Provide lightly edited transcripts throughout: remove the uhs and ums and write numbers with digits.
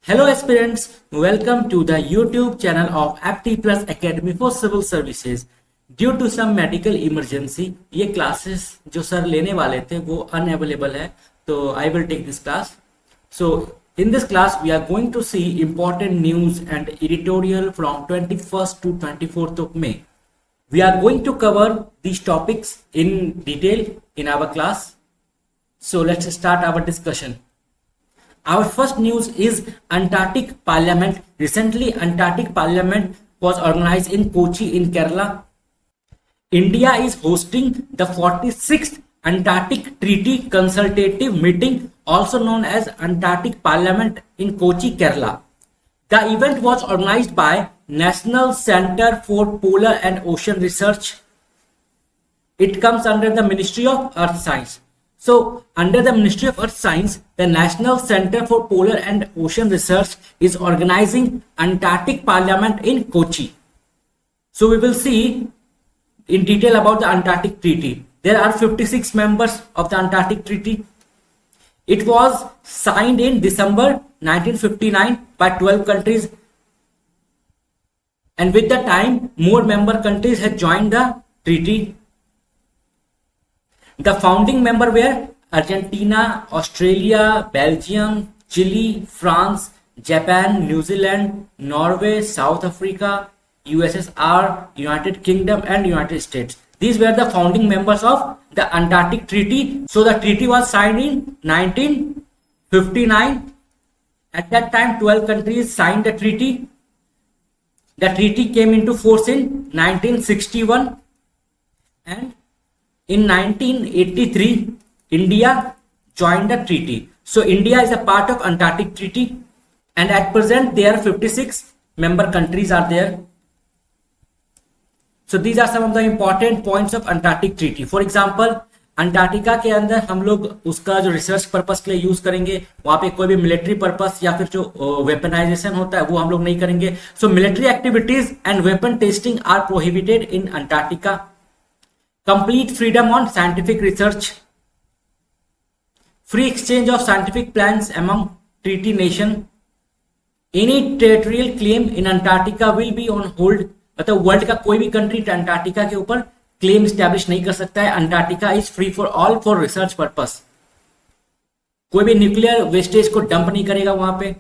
Hello aspirants, welcome to the YouTube channel of FT Plus Academy for Civil Services. Due to some medical emergency, ये classes जो sir लेने वाले थे वो unavailable है, तो I will take this class. So in this class we are going to see important news and editorial from 21st to 24th of May. We are going to cover these topics in detail in our class. So let's start our discussion. Our first news is Antarctic Parliament. Recently, Antarctic Parliament was organized in Kochi in Kerala. India is hosting the 46th Antarctic Treaty Consultative Meeting, also known as Antarctic Parliament in Kochi, Kerala. The event was organized by National Center for Polar and Ocean Research. It comes under the Ministry of Earth Science. So, under the Ministry of Earth Science, the National Center for Polar and Ocean Research is organizing Antarctic Parliament in Kochi. So, we will see in detail about the Antarctic Treaty. There are 56 members of the Antarctic Treaty. It was signed in December 1959 by 12 countries. And with the time, more member countries had joined the treaty. The founding members were Argentina, Australia, Belgium, Chile, France, Japan, New Zealand, Norway, South Africa, USSR, United Kingdom and United States. These were the founding members of the Antarctic Treaty. So the treaty was signed in 1959. At that time, 12 countries signed the treaty. The treaty came into force in 1961 and in 1983, India joined the treaty. So India is a part of Antarctic Treaty, and at present there are 56 member countries are there. So these are some of the important points of Antarctic Treaty. For example, Antarctica के अंदर हम लोग उसका जो research purpose के लिए use करेंगे, वहां पे कोई भी मिलिट्री पर्पस या फिर जो वेपनाइजेशन होता है वो हम लोग नहीं करेंगे. So military activities and weapon testing are prohibited in Antarctica. Complete freedom on scientific research. Free exchange of scientific plans among treaty nation. Any territorial claim in Antarctica will be on hold. मतलब world का कोई भी country Antarctica के ऊपर claim establish नहीं कर सकता है. Antarctica is free for all for research purpose. कोई भी न्यूक्लियर वेस्टेज को डंप नहीं करेगा वहां पे.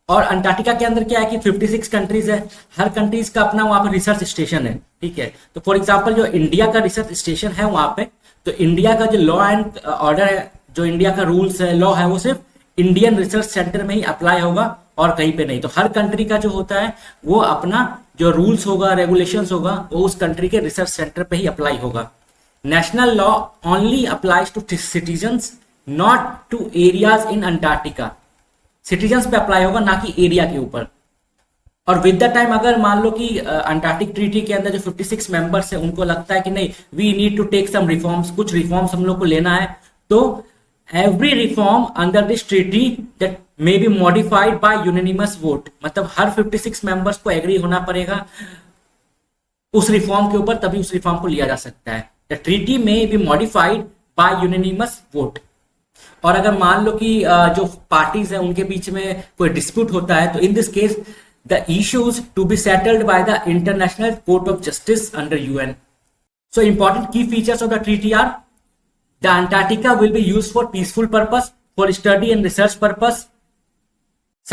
और अंटार्कटिका के अंदर क्या है कि 56 कंट्रीज है, हर कंट्रीज का अपना वहां पर रिसर्च स्टेशन है. ठीक है, तो फॉर एग्जांपल जो इंडिया का रिसर्च स्टेशन है वहां पे, तो इंडिया का जो लॉ एंड ऑर्डर है, जो इंडिया का रूल्स है, लॉ है, वो सिर्फ इंडियन रिसर्च सेंटर में ही अप्लाई होगा और कहीं पे नहीं. तो हर कंट्री का जो होता है वो अपना जो रूल्स होगा, रेगुलेशंस होगा, वो उस कंट्री के रिसर्च सेंटर पे ही अप्लाई होगा. National law only applies to citizens, not to areas in Antarctica. Citizens पे अप्लाई होगा, ना कि एरिया के ऊपर. और विद द टाइम अगर मान लो कि अंटार्कटिक ट्रीटी के अंदर जो 56 मेंबर्स है उनको लगता है कि नहीं, we need to take some reforms, कुछ रिफॉर्म्स हम लोग को लेना है, तो every reform under this treaty that may be modified by unanimous vote. मतलब हर 56 मेंबर्स को एग्री होना पड़ेगा उस रिफॉर्म के ऊपर, तभी उस रिफॉर्म को लिया जा सकता है. The treaty may be modified by unanimous vote. और अगर मान लो कि जो पार्टीज है उनके बीच में कोई डिस्प्यूट होता है, तो in this case the issues to be settled by the International Court of Justice under UN. So important key features of the treaty are: the Antarctica will be used for peaceful purpose, for study and research purpose,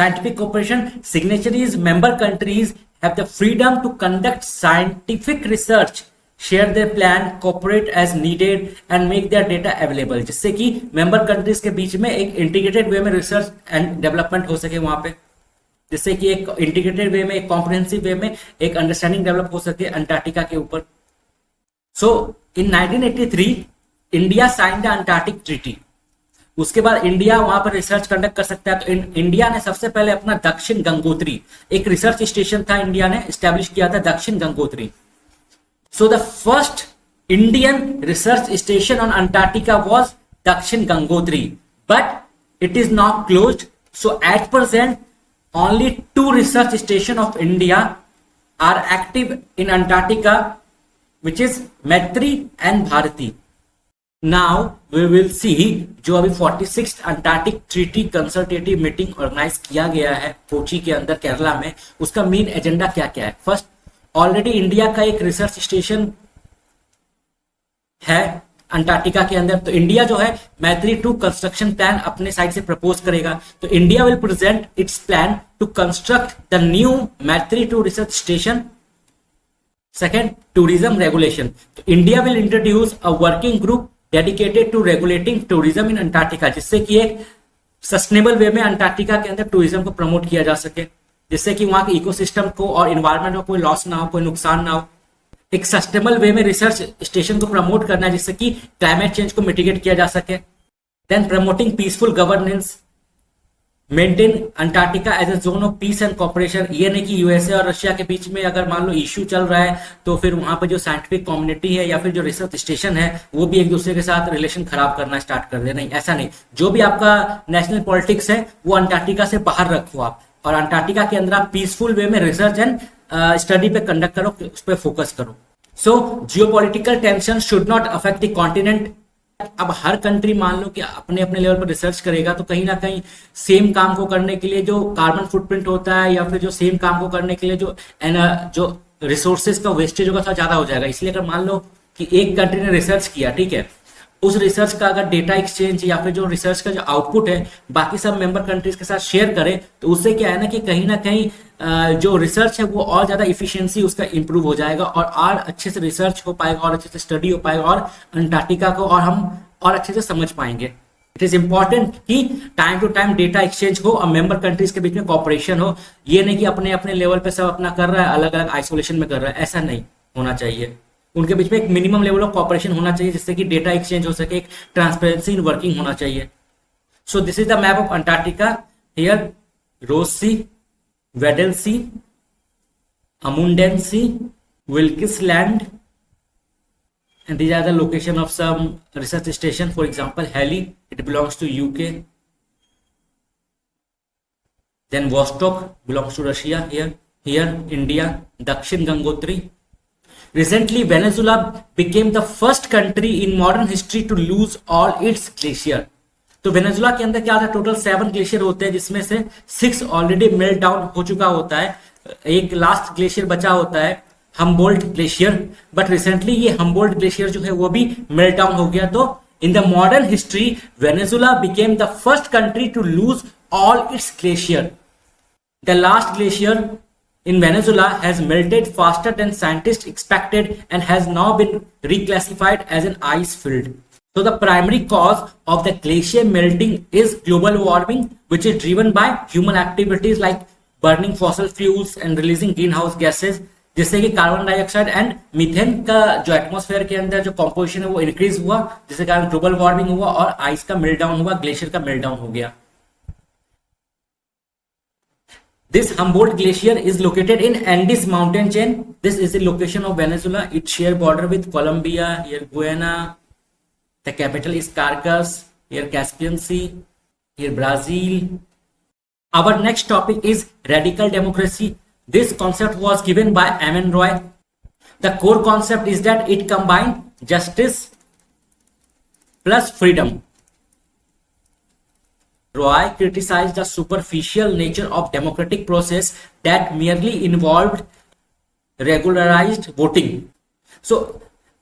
scientific cooperation. Signatories, member countries have the freedom to conduct scientific research, share their plan, cooperate as needed and make their data available. जिससे कि member countries के बीच में एक integrated way में research and development हो सके वहां पे, जिससे कि एक इंटीग्रेटेड वे में, एक कॉम्प्रिहेंसिव वे में एक अंडरस्टैंडिंग डेवलप हो सके अंटार्कटिका के ऊपर. So in 1983 India sign the Antarctic treaty. उसके बाद इंडिया वहां पर रिसर्च कंडक्ट कर सकता है. तो इंडिया ने सबसे पहले अपना दक्षिण गंगोत्री, एक रिसर्च स्टेशन था, इंडिया ने स्टैब्लिश किया था Dakshin Gangotri. So the first Indian research station on Antarctica was Dakshin Gangotri, but it is now closed. So at present only 2 research stations of India are active in Antarctica, which is Maitri and Bharati. Now we will see जो अभी 46th Antarctic treaty consultative meeting organise किया गया है कोची के अंदर केरला में, उसका main agenda क्या क्या है। फर्स्ट, ऑलरेडी इंडिया का एक रिसर्च स्टेशन है अंटार्कटिका के अंदर, तो इंडिया जो है मैत्री 2 कंस्ट्रक्शन प्लान अपने साइड से प्रपोज करेगा। तो India will present its plan to construct the new Maitri 2 research station. Second, tourism regulation, तो India will introduce a working group dedicated to regulating tourism in Antarctica, जिससे कि एक सस्टेनेबल वे में Antarctica के अंदर टूरिज्म को प्रमोट किया जा सके, जिससे कि वहां के इकोसिस्टम को और इन्वायरमेंट को कोई लॉस ना हो, कोई नुकसान ना हो। एक सस्टेनेबल वे में रिसर्च स्टेशन को प्रमोट करना है जिससे कि क्लाइमेट चेंज को मिटिगेट किया जा सके। Then promoting peaceful governance, maintain Antarctica as a zone of peace and cooperation. ये नहीं कि यूएसए और रशिया के बीच में अगर मान लो इश्यू चल रहा है तो फिर वहां पर जो साइंटिफिक कम्युनिटी है या फिर जो रिसर्च स्टेशन है वो भी एक दूसरे के साथ रिलेशन खराब करना स्टार्ट कर दे। नहीं, ऐसा नहीं। जो भी आपका नेशनल पॉलिटिक्स है वो अंटार्कटिका से बाहर रखो आप, और अंटार्कटिका के अंदर आप पीसफुल वे में रिसर्च एंड स्टडी पे कंडक्ट करो, उस पर फोकस करो। So geopolitical tension should not affect the continent. अब हर कंट्री मान लो कि अपने अपने लेवल पर रिसर्च करेगा तो कहीं ना कहीं सेम काम को करने के लिए जो कार्बन फुटप्रिंट होता है या फिर जो सेम काम को करने के लिए जो रिसोर्सेज का वेस्टेज होगा थोड़ा ज्यादा हो जाएगा। इसलिए अगर मान लो कि एक कंट्री ने रिसर्च किया, ठीक है, उस रिसर्च का अगर डेटा एक्सचेंज या फिर जो रिसर्च का जो आउटपुट है बाकी सब मेंबर कंट्रीज के साथ शेयर करें तो उससे क्या है ना कि कहीं ना कहीं जो रिसर्च है वो और ज्यादा इफिशिएंसी उसका इंप्रूव हो जाएगा और अच्छे से रिसर्च हो पाएगा और अच्छे से स्टडी हो पाएगा और अंटार्कटिका को और हम और अच्छे से समझ पाएंगे। इट इज इंपॉर्टेंट कि time to time data exchange हो और मेंबर कंट्रीज के बीच में कॉपरेशन हो। ये नहीं कि अपने अपने लेवल पे सब अपना कर रहा है, अलग अलग आइसोलेशन में कर रहा है, ऐसा नहीं होना चाहिए। उनके बीच में एक मिनिमम लेवल ऑफ कॉपरेशन होना चाहिए जिससे कि डेटा एक्सचेंज हो सके, एक ट्रांसपेरेंसी इन वर्किंग होना चाहिए। So this is the map of Antarctica. Here Ross Sea, Weddell Sea, Amundsen Sea, Wilkes Land, and these are the location of some research station. For example, Halley, it belongs to UK. Then Vostok belongs to Russia. Here India, Dakshin Gangotri. Recently, Venezuela became the first country in modern history to lose all its glacier. तो Venezuela के अंदर क्या होता है, total 7 glacier होते हैं जिसमें से 6 ऑलरेडी मेल्ट डाउन हो चुका होता है, एक लास्ट ग्लेशियर बचा होता है हम्बोल्ट ग्लेशियर, बट रिसेंटली ये हम्बोल्ट ग्लेशियर जो है वो भी मेल्ट डाउन हो गया। तो in the modern history Venezuela became the first country to lose all its glacier. The last glacier in Venezuela has melted faster than scientists expected and has now been reclassified as an ice field. So the primary cause of the glacier melting is global warming, which is driven by human activities like burning fossil fuels and releasing greenhouse gases, जिससे कि carbon dioxide and methane का जो atmosphere के अंदर जो composition है वो increase हुआ, जिसके कारण ग्लोबल वार्मिंग हुआ और आइस का मेल्ट डाउन हुआ, ग्लेशियर का मेल्ट डाउन हो गया। This Humboldt Glacier is located in Andes mountain chain. This is the location of Venezuela. It share border with Colombia. Here Guyana. The capital is Caracas. Here Caspian Sea. Here Brazil. Our next topic is radical democracy. This concept was given by Amin Roy. The core concept is that it combines justice plus freedom. Roy criticized the superficial nature of democratic process that merely involved regularized voting. So,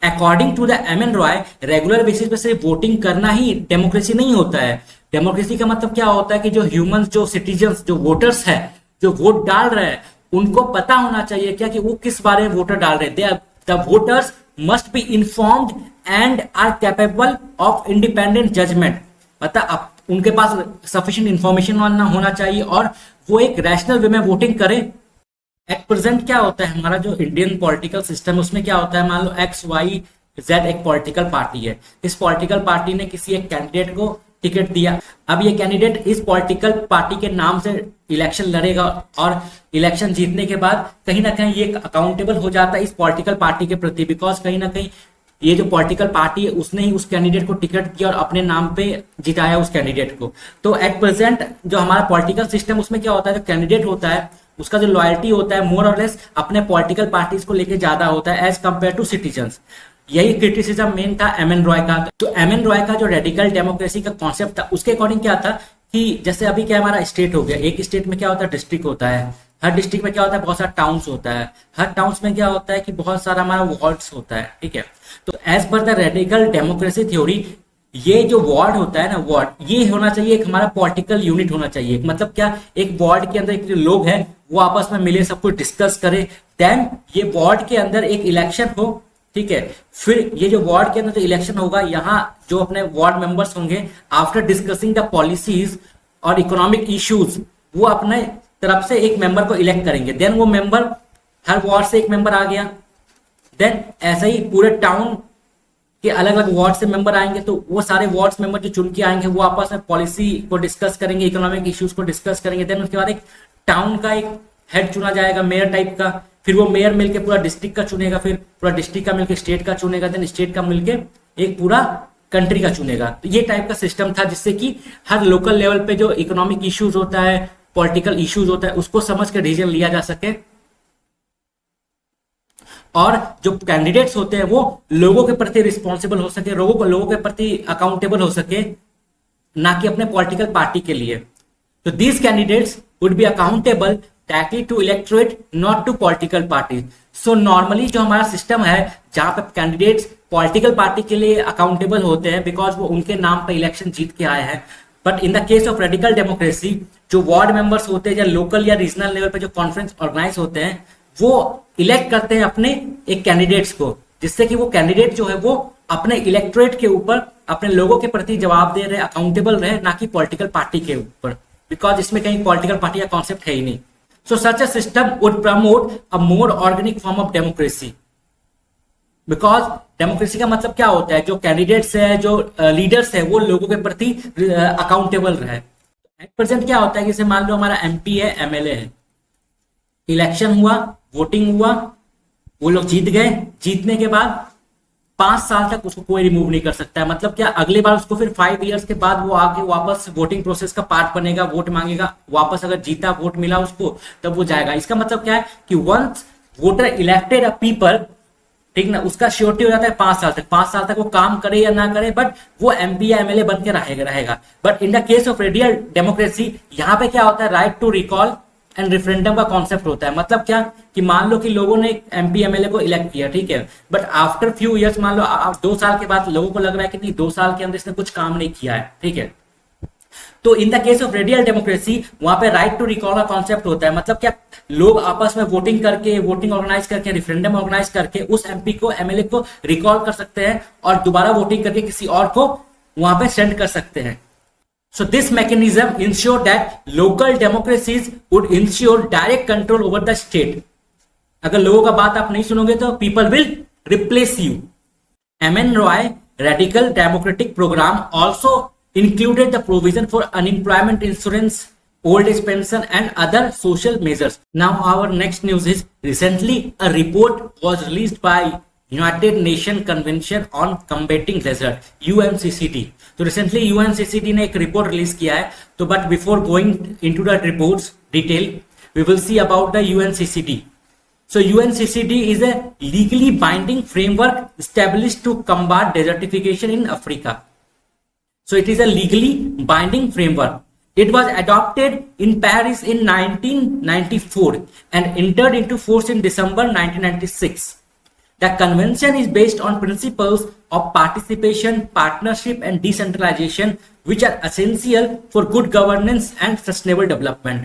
according to the Amin Roy, regular basis पे सिर्फ voting करना ही democracy नहीं होता है। Democracy का मतलब क्या होता है कि जो ह्यूमंस, जो सिटीजन्स, जो वोटर्स है, जो वोट डाल रहे हैं, उनको पता होना चाहिए क्या कि वो किस बारे में वोटर डाल रहे हैं। The voters must be informed and are capable of independent judgement. मतलब उनके पास सफिशिएंट इंफॉर्मेशन होना चाहिए और वो एक रैशनल वे में वोटिंग करें। एट प्रेजेंट क्या होता है हमारा जो इंडियन पॉलिटिकल सिस्टम, उसमें क्या होता है, मान लो XYZ एक पॉलिटिकल पार्टी है, इस पॉलिटिकल पार्टी ने किसी एक कैंडिडेट को टिकट दिया। अब ये कैंडिडेट इस पॉलिटिकल पार्टी के नाम से इलेक्शन लड़ेगा और इलेक्शन जीतने के बाद कहीं ना कहीं ये अकाउंटेबल हो जाता है इस पॉलिटिकल पार्टी के प्रति, बिकॉज कहीं ना कहीं ये जो पॉलिटिकल पार्टी है उसने ही उस कैंडिडेट को टिकट दिया और अपने नाम पे जिताया उस कैंडिडेट को। तो एट प्रेजेंट जो हमारा पॉलिटिकल सिस्टम, उसमें क्या होता है, जो कैंडिडेट होता है उसका जो लॉयल्टी होता है मोर और लेस अपने पॉलिटिकल पार्टीज को लेके ज्यादा होता है एज कंपेयर टू सिटीजन्स। यही क्रिटिसिज्म मेन था एम एन रॉय का। तो एम एन रॉय का जो रेडिकल डेमोक्रेसी का कॉन्सेप्ट था उसके अकॉर्डिंग क्या था कि जैसे अभी क्या हमारा स्टेट हो गया, एक स्टेट में क्या होता है डिस्ट्रिक्ट होता है, हर डिस्ट्रिक्ट में क्या होता है बहुत सारा टाउन्स होता है, हर टाउन्स में क्या होता है कि बहुत सारा हमारा वार्ड्स होता है, ठीक है। तो as per the radical democracy theory ये जो वार्ड होता है ना, वार्ड ये होना चाहिए एक हमारा पॉलिटिकल यूनिट होना चाहिए। मतलब क्या, एक वार्ड के अंदर एक जो लोग हैं वो आपस में मिले, सब कुछ डिस्कस करें, देन ये वार्ड के अंदर एक इलेक्शन हो, ठीक है। फिर ये जो वार्ड के अंदर जो इलेक्शन होगा, यहाँ जो अपने वार्ड मेंबर्स होंगे आफ्टर डिस्कसिंग द पॉलिसीज और इकोनॉमिक इश्यूज वो अपने तरफ से एक मेंबर को इलेक्ट करेंगे। देन वो मेंबर, हर वार्ड से एक मेंबर आ गया, देन ऐसे ही पूरे टाउन के अलग अलग वार्ड से मेंबर आएंगे, तो वो सारे वार्ड्स मेंबर जो चुन के आएंगे वो आपस में पॉलिसी को डिस्कस करेंगे, इकोनॉमिक इश्यूज को डिस्कस करेंगे। देन उसके बाद एक टाउन का एक हेड चुना जाएगा मेयर टाइप का, फिर वो मेयर मिलके पूरा डिस्ट्रिक्ट का चुनेगा, फिर पूरा डिस्ट्रिक्ट का मिलके स्टेट का चुनेगा, देन स्टेट का मिलके एक पूरा कंट्री का चुनेगा। तो ये टाइप का सिस्टम था जिससे कि हर लोकल लेवल पे जो इकोनॉमिक इश्यूज होता है, पॉलिटिकल इश्यूज होता है, उसको समझ के डिसीजन लिया जा सके, और जो कैंडिडेट्स होते हैं वो लोगों के प्रति रिस्पॉन्सिबल हो सके, लोगों के प्रति अकाउंटेबल हो सके, ना कि अपने पॉलिटिकल पार्टी के लिए। तो these candidates would be accountable directly to electorate, not to political party. So normally जो हमारा सिस्टम है जहां पे कैंडिडेट्स पॉलिटिकल पार्टी के लिए अकाउंटेबल होते हैं बिकॉज वो उनके नाम पे इलेक्शन जीत के आए हैं, but in the case of radical democracy जो वार्ड मेंबर्स होते हैं या लोकल या रीजनल लेवल पे जो कॉन्फ्रेंस ऑर्गेनाइज होते हैं वो इलेक्ट करते हैं अपने एक कैंडिडेट्स को, जिससे कि वो कैंडिडेट जो है वो अपने इलेक्टोरेट के ऊपर अपने लोगों के प्रति जवाब दे रहे, अकाउंटेबल रहे, ना कि पॉलिटिकल पार्टी के ऊपर, बिकॉज इसमें कहीं पॉलिटिकल पार्टी का कॉन्सेप्ट है ही नहीं। So such a system would promote a more organic form of democracy, because democracy का मतलब क्या होता है, जो कैंडिडेट्स है, जो लीडर्स है, वो लोगों के प्रति अकाउंटेबल रहे। एट प्रेजेंट क्या होता है कि जैसे मान लो हमारा एमपी है, एमएलए है, इलेक्शन हुआ, वोटिंग हुआ, वो लोग जीत गए, जीतने के बाद 5 साल तक उसको कोई रिमूव नहीं कर सकता है। मतलब क्या, अगली बार उसको फिर 5 इयर्स के बाद वो आके वापस वोटिंग प्रोसेस का पार्ट बनेगा, वोट मांगेगा, वापस अगर जीता, वोट मिला उसको, तब वो जाएगा। इसका मतलब क्या है कि once voter elected a people, ठीक ना, उसका श्योरिटी हो जाता है 5 साल तक। 5 साल तक वो काम करे या ना करे, बट वो एमपी या एमएलए बन के रहेगा। But in the case of radical democracy यहाँ पे क्या होता है, right to recall and referendum का कॉन्सेप्ट होता है। मतलब क्या कि मान लो कि लोगों ने एमपी एमएलए को इलेक्ट किया, ठीक है, बट आफ्टर फ्यू इयर्स, मान लो 2 साल के बाद लोगों को लग रहा है कि नहीं 2 साल के अंदर इसने कुछ काम नहीं किया है, ठीक है, तो in the case of radical democracy वहां पे राइट टू रिकॉल का कॉन्सेप्ट होता है। मतलब क्या, लोग आपस में वोटिंग करके, वोटिंग ऑर्गेनाइज करके, रेफरेंडम ऑर्गेनाइज करके उस एमपी को, एमएलए को रिकॉल कर सकते हैं और दोबारा वोटिंग करके किसी और को वहां पे सेंड कर सकते हैं। So this mechanism ensure that local democracies would ensure direct control over the state. अगर लोगों का बात आप नहीं सुनोगे तो people will replace you. M.N. Roy radical democratic program also included the provision for unemployment insurance, old age pension and other social measures. Now our next news is recently a report was released by United Nations Convention on Combating Desert, UNCCD. तो recently UNCCD ने एक report release किया है। तो but before going into the reports detail, we will see about the UNCCD. So UNCCD is a legally binding framework established to combat desertification in Africa. So it is a legally binding framework. It was adopted in Paris in 1994 and entered into force in December 1996. The convention is based on principles of participation, partnership and decentralization which are essential for good governance and sustainable development.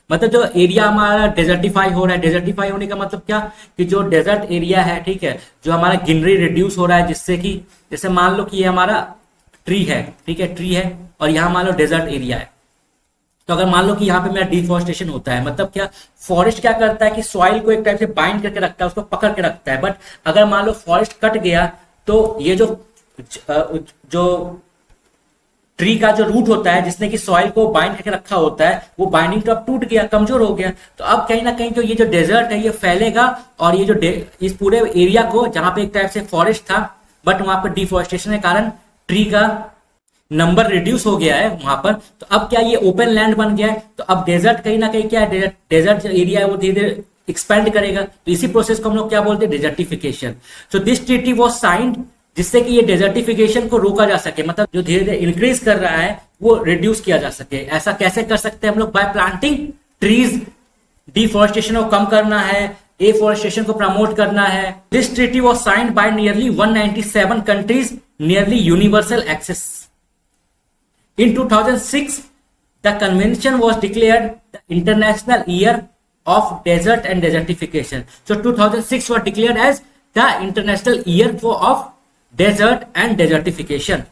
मतलब जो area हमारा डेजर्टिफाई हो रहा है, डेजर्टिफाई होने का मतलब क्या कि जो डेजर्ट एरिया है, ठीक है, जो हमारा ग्रीनरी रिड्यूस हो रहा है, जिससे कि जैसे मान लो कि ये हमारा ट्री है, ठीक है, ट्री है और यहाँ मान लो डेजर्ट एरिया है, तो अगर मान लो कि यहाँ पे मेरा डिफॉरेस्टेशन होता है, मतलब क्या, फॉरेस्ट क्या करता है कि सॉइल को एक टाइप से बाइंड करके रखता है, उसको पकड़ के रखता है। बट अगर मान लो फॉरेस्ट कट गया तो ये जो ट्री का जो रूट होता है जिसने कि सॉइल को बाइंड करके रखा होता है, वो बाइंडिंग तो अब टूट गया, कमजोर हो गया। तो अब कहीं ना कहीं जो ये जो डेजर्ट है ये फैलेगा और ये जो इस पूरे एरिया को, जहां पे एक टाइप से फॉरेस्ट था बट वहां पर डिफॉरेस्टेशन के कारण ट्री का नंबर रिड्यूस हो गया है वहां पर, तो अब क्या ये ओपन लैंड बन गया है। तो अब डेजर्ट कहीं ना कहीं क्या है, डेजर्ट जो एरिया है वो धीरे धीरे एक्सपेंड करेगा। तो इसी प्रोसेस को हम लोग क्या बोलते हैं, desertification. So this treaty was signed जिससे कि ये डेजर्टिफिकेशन को रोका जा सके, मतलब जो धीरे धीरे इंक्रीज कर रहा है वो रिड्यूस किया जा सके। ऐसा कैसे कर सकते हैं हम लोग, बाय प्लांटिंग ट्रीज, डिफोरेस्टेशन को कम करना है, एफोरेस्टेशन को प्रमोट करना है। This treaty was signed by nearly 197 countries, nearly universal access. In 2006, the convention was declared the International Year of Desert and Desertification. So 2006 was declared as the International Year of Desert and Desertification.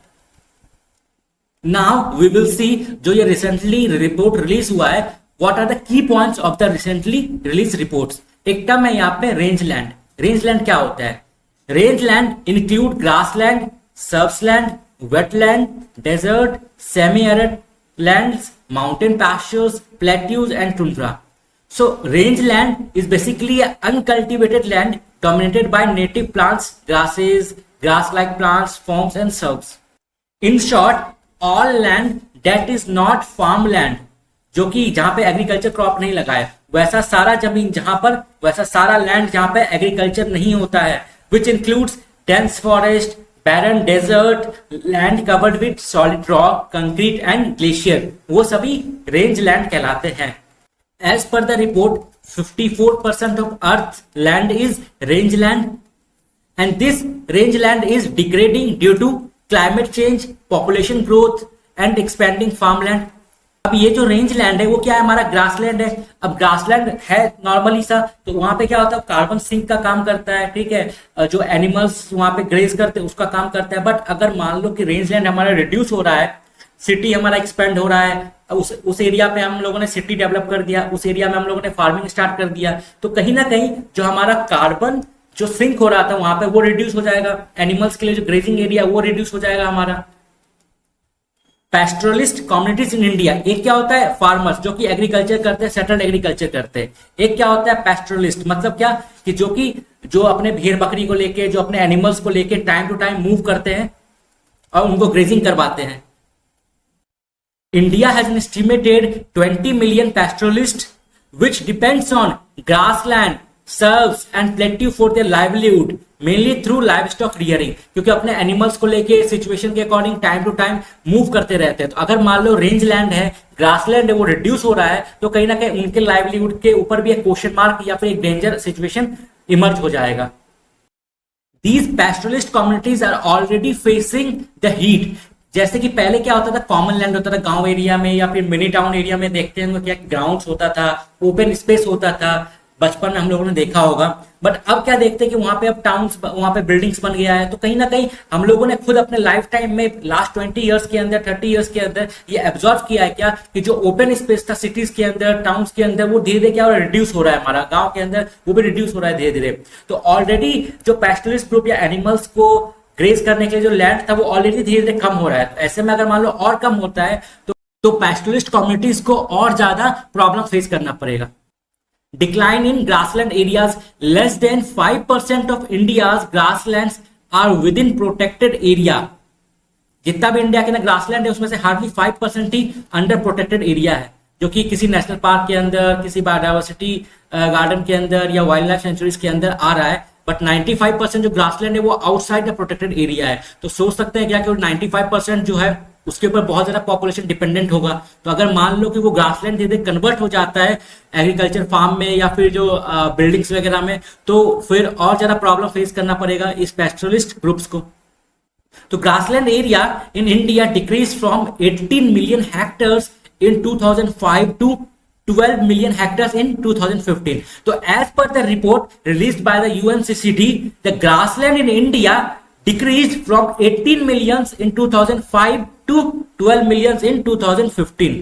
Now we will see जो ये recently report release हुआ है, what are the key points of the recently released reports. एक term है यहाँ पे rangeland. Rangeland क्या होता है? Rangeland include grassland, shrubland, wetland, desert, semi-arid lands, mountain pastures, plateaus and tundra. So rangeland is basically an uncultivated land dominated by native plants, grasses, grass-like plants, forms and shrubs. In short, all land that is not farmland, जो कि जहां पे agriculture crop नहीं लगा है, वैसा सारा जमीन जहां पर, वैसा सारा लैंड जहां पे एग्रीकल्चर नहीं होता है, which includes dense forest, barren desert, land covered with solid rock, concrete and glacier, वो सभी range land कहलाते हैं। As per the report, 54% of Earth's land is rangeland, and this rangeland is degrading due to climate change, population growth and expanding farmland. अब ये जो range land है वो क्या है, हमारा ग्रासलैंड है। अब ग्रासलैंड है नॉर्मली सा, तो वहां पे क्या होता है, कार्बन सिंक का काम करता है, ठीक है, जो एनिमल्स वहां पे ग्रेज करते हैं उसका काम करता है। बट अगर मान लो कि रेंज लैंड हमारा रिड्यूस हो रहा है, सिटी हमारा एक्सपेंड हो रहा है, उस एरिया पे हम लोगों ने सिटी डेवलप कर दिया, उस एरिया में हम लोगों ने फार्मिंग स्टार्ट कर दिया, तो कहीं ना कहीं जो हमारा कार्बन जो सिंक हो रहा था वहां पे वो रिड्यूस हो जाएगा। एनिमल्स के लिए जो ग्रेजिंग एरिया वो रिड्यूस हो जाएगा हमारा। पैस्टोरलिस्ट कम्युनिटीज इन इंडिया, एक क्या होता है, फार्मर्स जो कि एग्रीकल्चर करते हैं, सेटल्ड एग्रीकल्चर करते हैं। एक क्या होता है पैस्टोरलिस्ट, मतलब क्या कि जो अपने भेड़ बकरी को लेके, जो अपने एनिमल्स को लेके टाइम टू टाइम मूव करते हैं और उनको ग्रेजिंग करवाते हैं। India has an estimated 20 million pastoralist which depends on grassland, serves and plateau for their livelihood mainly through livestock rearing, क्योंकि अपने एनिमल्स को लेके सिचुएशन के according time to time move करते रहते हैं। तो अगर मान लो रेंज लैंड है, ग्रासलैंड है, वो रिड्यूस हो रहा है, तो कहीं ना कहीं उनके लाइवलीहुड के ऊपर भी एक क्वेश्चन मार्क या फिर एक डेंजर सिचुएशन इमर्ज हो जाएगा। These pastoralist communities are already facing the heat. जैसे कि पहले क्या होता था, कॉमन लैंड होता था गांव एरिया में या फिर मिनी टाउन एरिया में, देखते हैं क्या ग्राउंड्स होता था, ओपन स्पेस होता था, बचपन में हम लोगों ने देखा होगा। बट अब क्या देखते हैं कि वहां पे अब टाउन्स, वहां पे बिल्डिंग्स बन गया है। तो कहीं ना कहीं हम लोगों ने खुद अपने लाइफ टाइम में लास्ट 20 इयर्स के अंदर, 30 इयर्स के अंदर ये एब्जॉर्व किया है क्या कि जो ओपन स्पेस था सिटीज के अंदर, टाउन्स के अंदर, वो धीरे धीरे क्या रिड्यूस हो रहा है। हमारा गांव के अंदर वो भी रिड्यूस हो रहा है धीरे धीरे। तो ऑलरेडी जो पैस्टोरलिस्ट ग्रुप या एनिमल्स को ग्रेज करने के लिए जो लैंड था वो ऑलरेडी धीरे धीरे कम हो रहा है। तो ऐसे में अगर मान लो और कम होता है तो पैस्टोरलिस्ट कम्युनिटीज को और ज्यादा प्रॉब्लम फेस करना पड़ेगा। Decline in grassland areas, less than 5% of India's grasslands are within protected area. जितना भी इंडिया के ना ग्रासलैंड है उसमें से हार्डली 5% ही अंडर प्रोटेक्टेड एरिया है, जो कि किसी नेशनल पार्क के अंदर, किसी बायोडायवर्सिटी गार्डन के अंदर या वाइल्ड लाइफ सेंचुरीज के अंदर आ रहा है। बट 95% जो ग्रासलैंड है वो आउटसाइड द प्रोटेक्टेड एरिया है। तो सोच सकते हैं क्या कि 95% जो है उसके ऊपर बहुत ज्यादा पॉपुलेशन डिपेंडेंट होगा। तो अगर मान लो कि वो ग्रासलैंड धीरे धीरे कन्वर्ट हो जाता है एग्रीकल्चर फार्म में या फिर जो बिल्डिंग्स वगैरह में, तो फिर और ज्यादा प्रॉब्लम फेस करना पड़ेगा इस पैस्टोरलिस्ट ग्रुप्स को। तो grassland area in India decrease from 18 million hectares in 2005 to 12 million hectares in 2015. So as per the report released by the UNCCD, the grassland in India decreased from 18 millions in 2005 to 12 millions in 2015.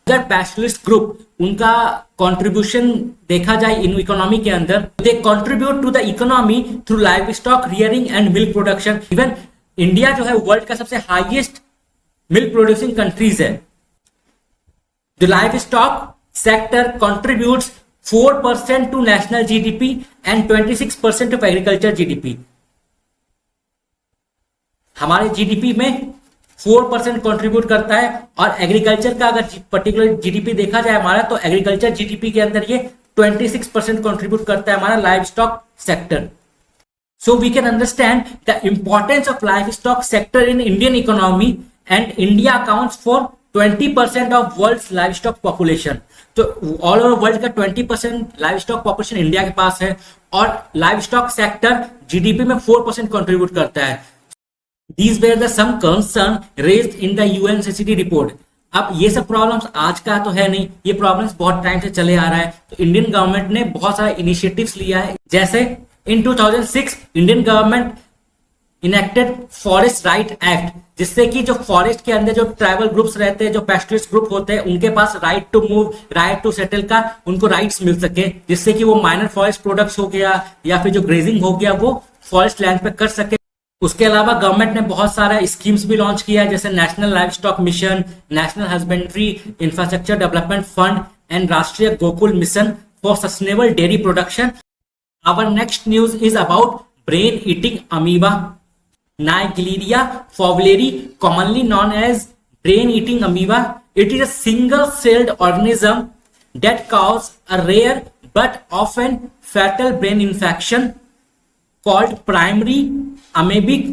अगर पैस्टोरलिस्ट group उनका contribution देखा जाए इन economy के अंदर, they contribute to the economy through live stock rearing and milk production. Even India जो है world का सबसे हाईएस्ट मिल्क प्रोड्यूसिंग कंट्रीज है। The live stock sector contributes 4% to national GDP and 26% of agriculture GDP. हमारे GDP में 4% contribute करता है, और एग्रीकल्चर का अगर पर्टिकुलर जीडीपी देखा जाए हमारा, तो एग्रीकल्चर जीडीपी के अंदर ये 26% कंट्रीब्यूट करता है हमारा live stock sector. So we can understand the importance of livestock sector in Indian economy, and India accounts for 20% of world's livestock population. तो ऑल ओवर वर्ल्ड का 20% लाइवस्टॉक पॉपुलेशन इंडिया के पास है, और लाइवस्टॉक सेक्टर जीडीपी में 4% contribute करता है. These were the some concern raised in the UNCCD report. अब ये सब प्रॉब्लम्स आज का तो है नहीं, ये प्रॉब्लम्स बहुत टाइम से चले आ रहा है. तो इंडियन गवर्नमेंट ने बहुत सारे इनिशिएटिव्स लिया है. जैसे इन 2006 Indian government enacted forest right act, जिससे कि जो फॉरेस्ट के अंदर जो ट्राइबल ग्रुप्स रहते हैं, जो पेस्टलिस्ट ग्रुप होते हैं, उनके पास right to move, right to settle का उनको राइट्स मिल सके, जिससे कि वो माइनर फॉरेस्ट प्रोडक्ट्स हो गया या फिर जो ग्रेजिंग हो गया वो फॉरेस्ट लैंड पे कर सके. उसके अलावा गवर्नमेंट ने बहुत सारा स्कीम्स भी लॉन्च किया, जैसे national livestock mission, national husbandry infrastructure development fund and Rashtriya Gokul mission for sustainable dairy production. Our next news is about brain-eating amoeba, Naegleria fowleri, commonly known as brain-eating amoeba. It is a single-celled organism that causes a rare but often fatal brain infection called primary amoebic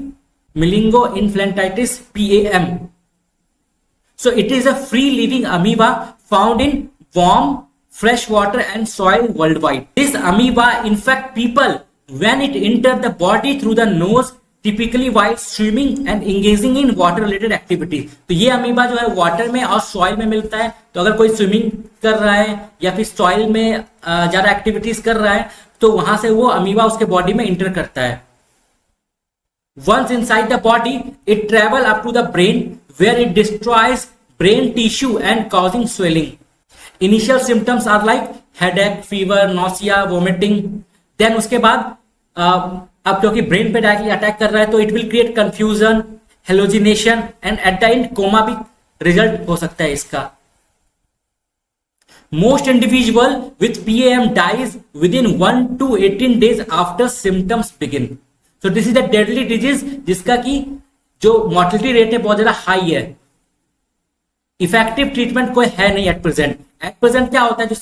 meningoencephalitis (PAM). So it is a free-living amoeba found in warm, fresh water and soil worldwide. This amoeba infect people when it enters the body through the nose, typically while swimming and engaging in water related activities. तो ये amoeba जो है water में और soil में मिलता है. तो अगर कोई स्विमिंग कर रहा है या फिर सॉइल में ज्यादा एक्टिविटीज कर रहा है तो वहां से वो अमीबा उसके बॉडी में इंटर करता है. Once inside the body, it travel up to the brain where it destroys brain tissue and causing swelling. Initial symptoms are like headache, fever, nausea, vomiting. Then उसके बाद अब क्योंकि ब्रेन पे directly attack कर रहा है तो it will create confusion, hallucination and at the end coma भी रिजल्ट हो सकता है इसका. Most individual with PAM dies within 1 to 18 days after symptoms begin. So this is a deadly disease जिसका की जो मोर्टेलिटी रेट है बहुत ज्यादा हाई है. इफेक्टिव ट्रीटमेंट कोई है नहीं एट प्रेजेंट. एट प्रेजेंट क्या होता है, जो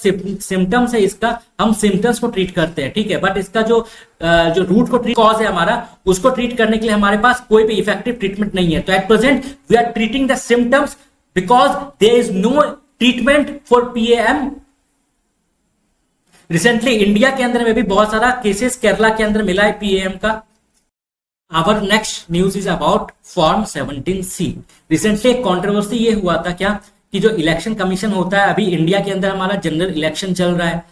सिम्टम्स है इसका हम सिम्टम्स को ट्रीट करते हैं, ठीक है, बट इसका जो रूट को कॉज है हमारा, उसको ट्रीट करने के लिए हमारे पास कोई भी इफेक्टिव ट्रीटमेंट नहीं है. तो at present we are treating the symptoms because there is no treatment for PAM. Recently India के अंदर में भी बहुत सारा केसेस केरला के अंदर मिला है पीएएम का. Our next news is about Form 17C. Recently एक कॉन्ट्रोवर्सी ये हुआ था क्या कि जो इलेक्शन कमीशन होता है, अभी इंडिया के अंदर हमारा जनरल इलेक्शन चल रहा है.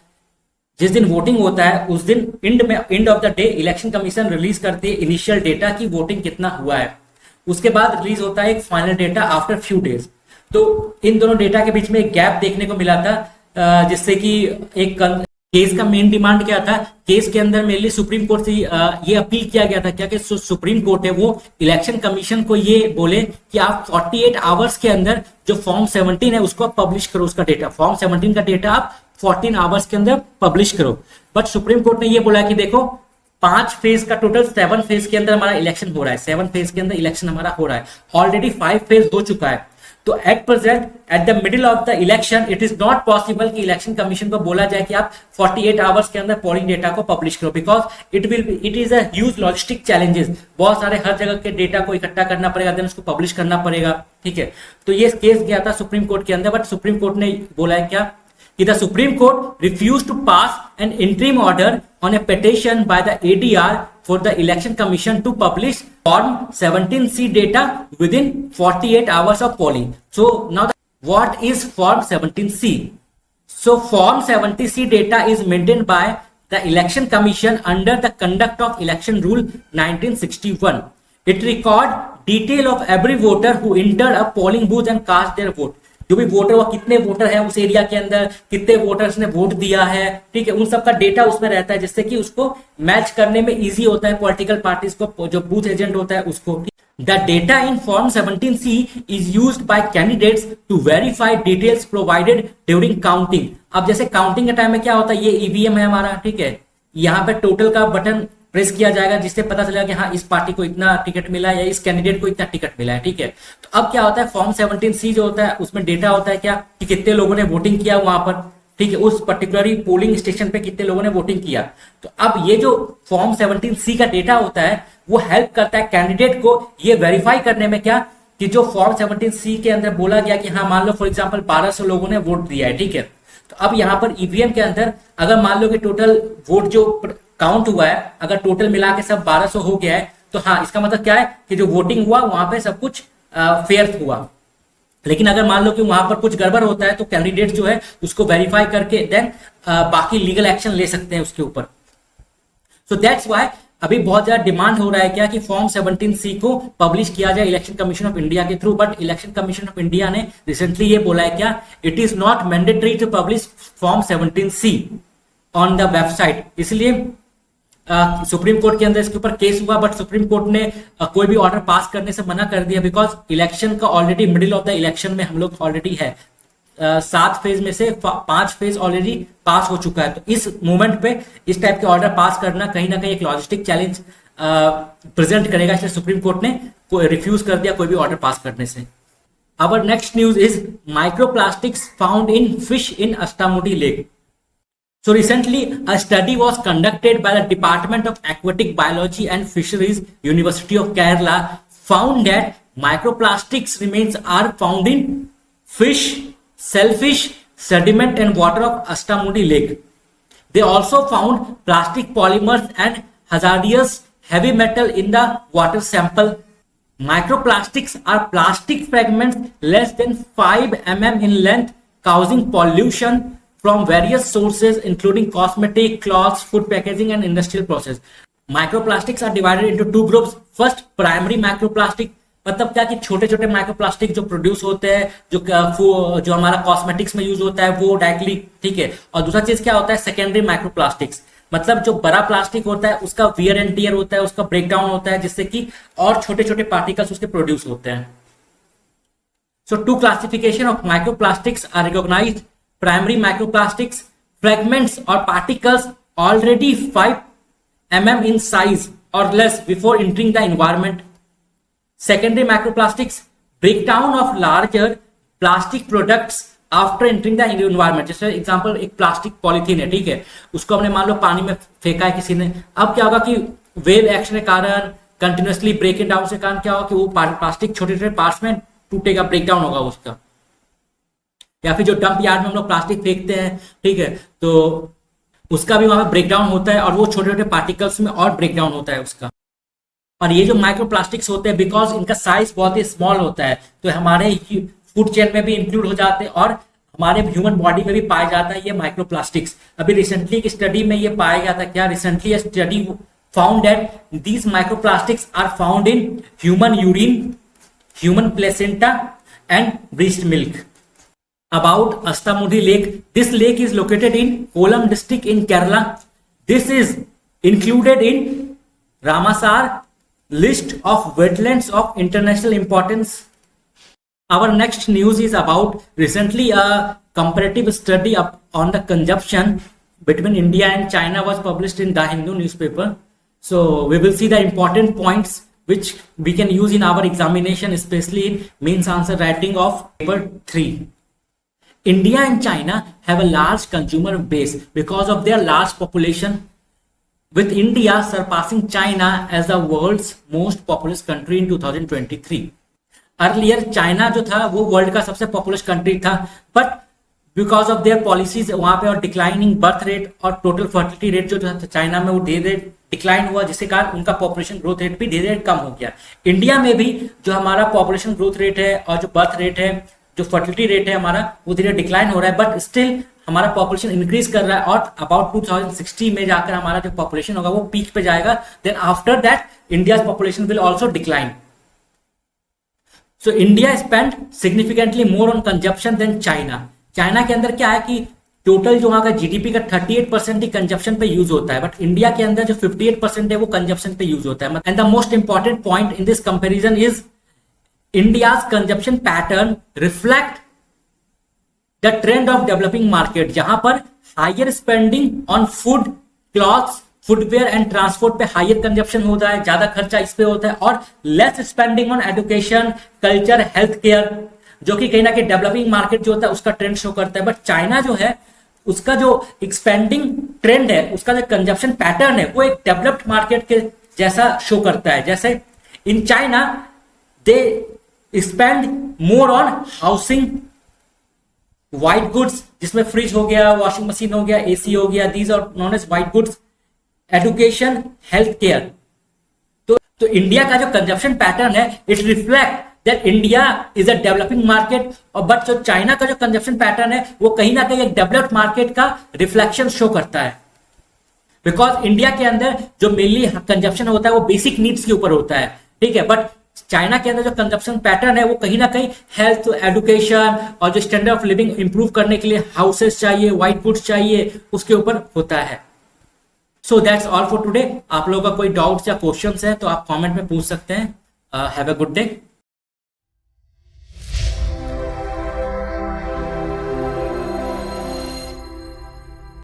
जिस दिन वोटिंग होता है उस दिन end of the day election commission release करती है इनिशियल डेटा की वोटिंग कितना हुआ है. उसके बाद रिलीज होता है एक final data after few days. तो इन दोनों डेटा के बीच में एक गैप देखने को मिला था, जिससे कि एक केस का मेन डिमांड क्या था, केस के अंदर मेनली सुप्रीम कोर्ट से ये अपील किया गया था क्या कि सुप्रीम कोर्ट है वो इलेक्शन कमीशन को ये बोले कि आप 48 आवर्स के अंदर जो फॉर्म 17 है उसको आप पब्लिश करो. उसका डेटा फॉर्म 17 का डेटा आप 14 आवर्स के अंदर पब्लिश करो. बट सुप्रीम कोर्ट ने ये बोला कि देखो 5 फेज का टोटल 7 फेज के अंदर हमारा इलेक्शन हो रहा है, 7 फेज के अंदर इलेक्शन हमारा हो रहा है, ऑलरेडी 5 फेज हो चुका है. तो at present at the middle of the election it is not possible कि इलेक्शन कमीशन को बोला जाए कि आप 48 आवर्स के अंदर पोलिंग डेटा को पब्लिश करो, because it is a huge logistic challenges. बहुत सारे हर जगह के डेटा को इकट्ठा करना पड़ेगा, देन उसको पब्लिश करना पड़ेगा, ठीक है. तो ये केस गया था सुप्रीम कोर्ट के अंदर, बट सुप्रीम कोर्ट ने बोला है क्या कि the supreme court refuse to pass an interim order on a petition by the ADR for the election commission to publish form 17C data within 48 hours of polling. So now what is form 17C? So form 17C data is maintained by the election commission under the conduct of election rule 1961. It record detail of every voter who entered a polling booth and cast their vote. जो भी voter वो कितने voter हैं उस area के अंदर, कितने voters ने वोट दिया है, ठीक है, उन सब का डेटा उसमें रहता है, जिससे कि उसको मैच करने में इजी होता है पॉलिटिकल पार्टीज को, जो बूथ एजेंट होता है उसको. The data in form 17C is used by candidates to verify details provided during counting. अब जैसे काउंटिंग के टाइम में क्या होता है, ये ईवीएम है हमारा, ठीक है, यहाँ पे टोटल का बटन प्रेस किया जाएगा जिससे पता चलेगा कि हाँ इस पार्टी को इतना टिकट मिला है या इस कैंडिडेट को इतना टिकट मिला है, ठीक है. तो अब क्या होता है फॉर्म 17C जो होता है उसमें डेटा होता है क्या कि कितने लोगों ने वोटिंग किया वहां पर, ठीक है, उस पर्टिकुलर पोलिंग स्टेशन पे कितने लोगों ने वोटिंग किया। तो अब ये जो फॉर्म 17C का डेटा होता है वो हेल्प करता है कैंडिडेट को ये वेरीफाई करने में क्या कि जो फॉर्म 17C के अंदर बोला गया कि हाँ मान लो फॉर एग्जांपल 1200 लोगों ने वोट दिया है, ठीक है, तो अब यहाँ पर ईवीएम के अंदर अगर मान लो कि टोटल वोट जो काउंट हुआ है अगर टोटल मिला के सब 1200 हो गया है तो हाँ इसका मतलब क्या है कि जो वोटिंग हुआ वहां पे सब कुछ फेयर हुआ। लेकिन अगर मान लो कि वहां पर कुछ गड़बड़ होता है तो कैंडिडेट जो है उसको वेरीफाई करके देन बाकी लीगल एक्शन ले सकते हैं उसके ऊपर। सो दैट्स व्हाई अभी बहुत ज्यादा डिमांड हो रहा है क्या कि फॉर्म 17C को पब्लिश किया जाए इलेक्शन कमीशन ऑफ इंडिया के थ्रू। But election commission of India ने रिसेंटली ये बोला है क्या, it is not mandatory to publish form 17C on the website. इसलिए सुप्रीम कोर्ट के अंदर इसके ऊपर केस हुआ बट सुप्रीम कोर्ट ने कोई भी ऑर्डर पास करने से मना कर दिया बिकॉज इलेक्शन का already middle of the election में हम लोग ऑलरेडी है। 7 फेज में से 5 फेज ऑलरेडी पास हो चुका है। तो इस मोमेंट पे इस टाइप के ऑर्डर पास करना कहीं ना कहीं एक लॉजिस्टिक चैलेंज प्रेजेंट करेगा, इसलिए सुप्रीम कोर्ट ने रिफ्यूज कर दिया कोई भी ऑर्डर पास करने से। Our next news is microplastics found in fish in Ashtamudi lake. So recently, a study was conducted by the Department of Aquatic Biology and Fisheries, University of Kerala, found that microplastics remains are found in fish, shellfish, sediment and water of Astamudi Lake. They also found plastic polymers and hazardous heavy metal in the water sample. Microplastics are plastic fragments less than 5 mm in length, causing pollution from various sources including cosmetic, cloths, food packaging and industrial process. Microplastics are divided into 2 groups. First, primary microplastic, मतलब क्या कि छोटे छोटे microplastic जो produce होते हैं जो हमारा कॉस्मेटिक्स में यूज होता है वो डायरेक्टली, ठीक है। और दूसरा चीज क्या होता है, सेकेंडरी माइक्रोप्लास्टिक्स, मतलब जो बड़ा प्लास्टिक होता है उसका वियर एंड टियर होता है, उसका ब्रेकडाउन होता है जिससे कि और छोटे छोटे पार्टिकल्स उसके प्रोड्यूस होते हैं। So 2 classification of microplastics are recognised. Primary microplastics, fragments or particles already 5 mm in size or less before entering the environment. Secondary microplastics, breakdown of larger plastic products after entering the environment. जैसे example एक plastic polythene है, ठीक है, उसको हमने मान लो पानी में फेंका है किसी ने, अब क्या होगा कि वेव एक्शन के कारण कंटिन्यूसली ब्रेक डाउन से कारण क्या होगा कि वो प्लास्टिक छोटे छोटे पार्ट्स में टूटेगा, ब्रेकडाउन होगा उसका। या फिर जो डंप यार्ड में हम लोग प्लास्टिक फेंकते हैं, ठीक है, तो उसका भी वहां पे ब्रेकडाउन होता है और वो छोटे छोटे पार्टिकल्स में और ब्रेकडाउन होता है उसका। और ये जो माइक्रोप्लास्टिक्स होते हैं बिकॉज इनका साइज बहुत ही स्मॉल होता है तो हमारे फूड चेन में भी इंक्लूड हो जाते हैं और हमारे ह्यूमन बॉडी में भी पाया जाता है ये माइक्रोप्लास्टिक्स। अभी रिसेंटली की स्टडी में ये पाया गया था क्या, recently study found that these microplastics are found in human urine, human placenta and breast milk. About Astamudi Lake. This lake is located in Kollam district in Kerala. This is included in Ramsar list of wetlands of international importance. Our next news is about recently a comparative study on the consumption between India and China was published in The Hindu newspaper. So we will see the important points which we can use in our examination, especially in mains answer writing of paper 3. India and China have a large consumer base because of their large population, with India surpassing China as the world's most populous country in 2023. Earlier China जो था वो world का सबसे populace country था, but because of their policies वहां पे और declining birth rate और टोटल फर्टिलिटी रेट जो था चाइना में वो धीरे धीरे डिक्लाइन हुआ, जिसके कारण उनका पॉपुलेशन ग्रोथ रेट भी धीरे धीरे कम हो गया। इंडिया में भी जो हमारा पॉपुलेशन ग्रोथ रेट है और जो बर्थ रेट है, जो फर्टिलिटी रेट है हमारा, वो धीरे डिक्लाइन हो रहा है, बट स्टिल हमारा पॉपुलेशन इंक्रीज कर रहा है और अबाउट 2060 में जाकर हमारा जो पॉपुलेशन होगा वो पीक पे जाएगा। Then after that India's population will also decline. So India spend significantly more on consumption than China. China के अंदर क्या है कि टोटल जो वहां का जीडीपी का 38% ही कंजप्शन पे यूज होता है, बट इंडिया के अंदर जो 58% है वो कंजप्शन पे यूज होता है। And the most important point in this comparison is India's consumption pattern reflect the trend of developing market, जहां पर higher spending on food, clothes, footwear and transport पे higher consumption होता है, ज्यादा खर्चा इस पे होता है, और less spending on education, culture, health care, जो कि कहीं ना कहीं डेवलपिंग मार्केट जो होता है उसका ट्रेंड शो करता है। बट चाइना जो है उसका जो एक्सपेंडिंग ट्रेंड है, उसका जो कंजप्शन पैटर्न है, वो एक डेवलप्ड मार्केट के जैसा शो करता है। जैसे in China they spend more on housing, white goods जिसमें फ्रिज हो गया, वॉशिंग मशीन हो गया, एसी हो गया, these are known as white goods, education, health care. तो इंडिया का जो कंजप्शन पैटर्न है it reflect that India is a developing market, और बट जो चाइना का जो कंजप्शन पैटर्न है वो कहीं ना कहीं एक डेवलप्ड मार्केट का रिफ्लेक्शन शो करता है। बिकॉज इंडिया के अंदर जो मेनली कंजप्शन होता है वो बेसिक नीड्स के ऊपर होता है, ठीक है, बट चाइना के अंदर जो कंजप्शन पैटर्न है वो कहीं ना कहीं हेल्थ, एजुकेशन और जो स्टैंडर्ड ऑफ लिविंग इंप्रूव करने के लिए हाउसेस चाहिए, व्हाइट गुड्स चाहिए, उसके ऊपर होता है। So that's all for today. आप लोगों का कोई डाउट्स या क्वेश्चंस है तो आप कमेंट में पूछ सकते हैं। Have a good day.